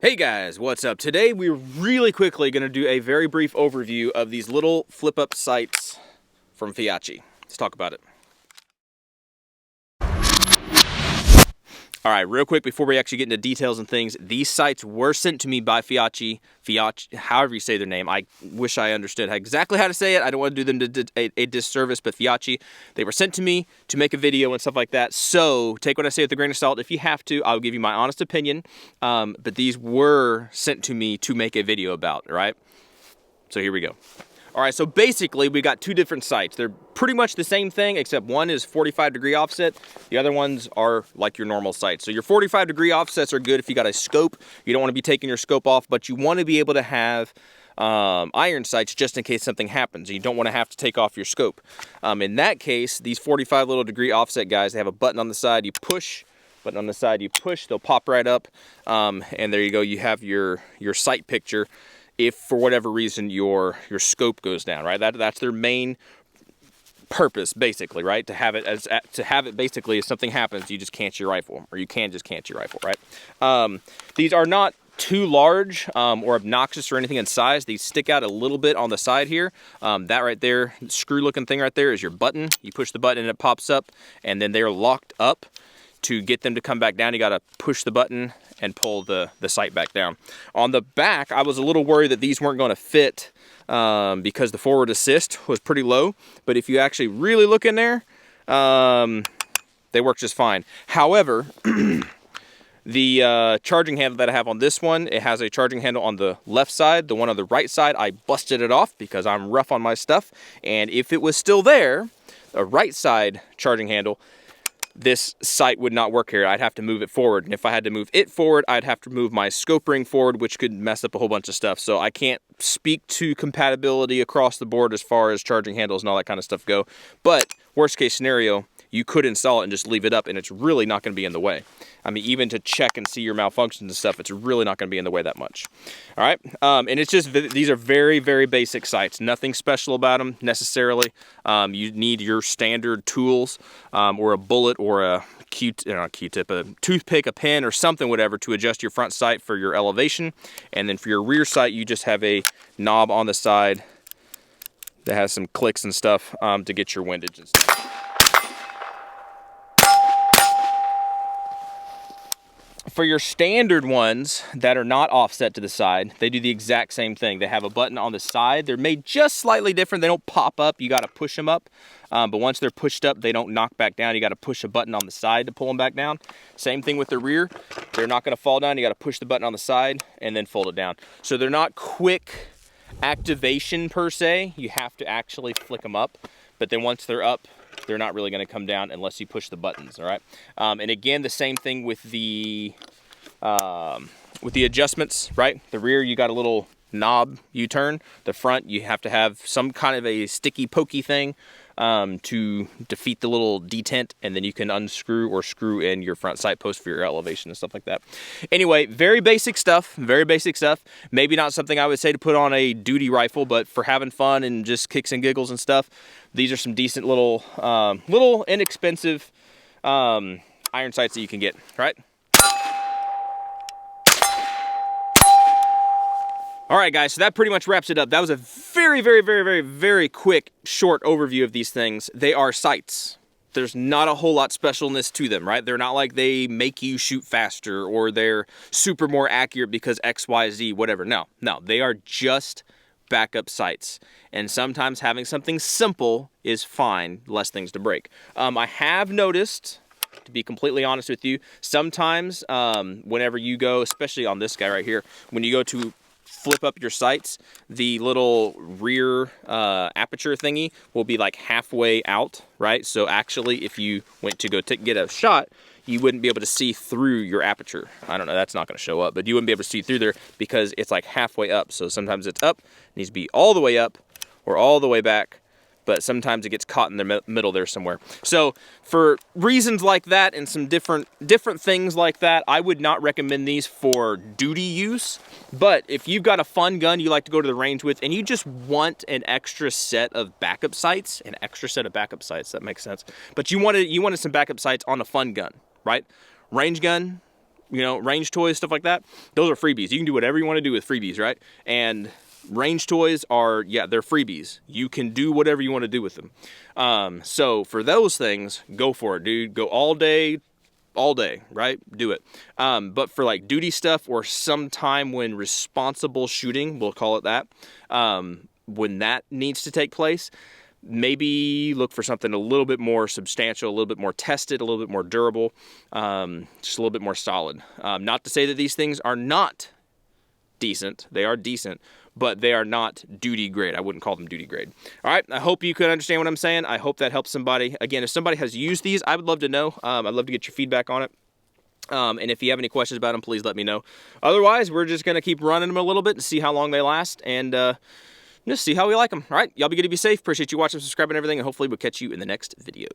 Hey guys, what's up? Today we're really quickly going to do a very brief overview of these little flip-up sights from Fiacci. Let's talk about it. Alright, real quick before we actually get into details and things, these sights were sent to me by Fiacci, however you say their name. I wish I understood exactly how to say it. I don't want to do them a disservice, but Fiacci, they were sent to me to make a video and stuff like that. So take what I say with a grain of salt. If you have to, I'll give you my honest opinion. But these were sent to me to make a video about, right? So here we go. All right, so basically we got two different sights. They're pretty much the same thing, except one is 45-degree offset. The other ones are like your normal sights. So your 45-degree offsets are good if you got a scope. You don't want to be taking your scope off, but you want to be able to have iron sights just in case something happens. You don't want to have to take off your scope. In that case, these 45-degree offset guys, they have a button on the side. You push. Button on the side, you push. They'll pop right up, and there you go. You have your sight picture. If for whatever reason your scope goes down, right? That's their main purpose, basically, right? To have it basically if something happens, you just can't your rifle, or you can just can't your rifle, right? These are not too large or obnoxious or anything in size. These stick out a little bit on the side here. That right there, screw-looking thing right there, is your button. You push the button and it pops up, and then they're locked up. To get them to come back down, you gotta push the button and pull the sight back down. On the back, I was a little worried that these weren't gonna fit because the forward assist was pretty low, but if you actually really look in there, they work just fine. However, the charging handle that I have on this one, it has a charging handle on the left side. The one on the right side, I busted it off because I'm rough on my stuff, and if it was still there, a right side charging handle, this sight would not work here. I'd have to move it forward. And if I had to move it forward, I'd have to move my scope ring forward, which could mess up a whole bunch of stuff. So I can't speak to compatibility across the board as far as charging handles and all that kind of stuff go. But worst case scenario, you could install it and just leave it up, and it's really not going to be in the way. I mean, even to check and see your malfunctions and stuff, it's really not going to be in the way that much. All right, and it's just, these are very, very basic sights. Nothing special about them necessarily. You need your standard tools or a bullet or a Q-tip, a toothpick, a pen, or something, whatever, to adjust your front sight for your elevation. And then for your rear sight, you just have a knob on the side that has some clicks and stuff to get your windage and stuff. For your standard ones that are not offset to the side, they do the exact same thing. They have a button on the side. They're made just slightly different. They don't pop up. You got to push them up. But once they're pushed up, they don't knock back down. You got to push a button on the side to pull them back down. Same thing with the rear. They're not going to fall down. You got to push the button on the side and then fold it down. So they're not quick activation per se. You have to actually flick them up. But then once they're up, they're not really going to come down unless you push the buttons, all right? And again, the same thing with the adjustments, right? The rear, you got a little knob you turn. The front, you have to have some kind of a sticky, pokey thing to defeat the little detent, and then you can unscrew or screw in your front sight post for your elevation and stuff like that. Anyway, very basic stuff, very basic stuff. Maybe not something I would say to put on a duty rifle, but for having fun and just kicks and giggles and stuff, these are some decent little, inexpensive iron sights that you can get, right? All right, guys, so that pretty much wraps it up. That was a very, very, very, very, very quick, short overview of these things. They are sights. There's not a whole lot specialness to them, right? They're not like they make you shoot faster or they're super more accurate because X, Y, Z, whatever. No, they are just backup sights. And sometimes having something simple is fine, less things to break. I have noticed, to be completely honest with you, sometimes whenever you go, especially on this guy right here, when you go to flip up your sights, the little rear aperture thingy will be like halfway out, right? So actually, if you went to go get a shot, you wouldn't be able to see through your aperture. I don't know, that's not going to show up, but you wouldn't be able to see through there because it's like halfway up. So sometimes it's up, it needs to be all the way up or all the way back, but sometimes it gets caught in the middle there somewhere. So for reasons like that and some different things like that, I would not recommend these for duty use. But if you've got a fun gun you like to go to the range with and you just want an extra set of backup sights, that makes sense. But you wanted some backup sights on a fun gun, right? Range gun, you know, range toys, stuff like that, those are freebies. You can do whatever you want to do with freebies, right? And range toys are, yeah, they're freebies. You can do whatever you want to do with them. So for those things, go for it, dude. Go all day, right? Do it. But for like duty stuff or some time when responsible shooting, we'll call it that, when that needs to take place, maybe look for something a little bit more substantial, a little bit more tested, a little bit more durable, just a little bit more solid. Not to say that these things are not decent. They are decent, but they are not duty grade. I wouldn't call them duty grade. All right, I hope you can understand what I'm saying. I hope that helps somebody. Again, if somebody has used these, I would love to know. I'd love to get your feedback on it. And if you have any questions about them, please let me know. Otherwise, we're just going to keep running them a little bit and see how long they last, and just see how we like them. All right, y'all be good to be safe. Appreciate you watching, subscribing, and everything, and hopefully we'll catch you in the next video.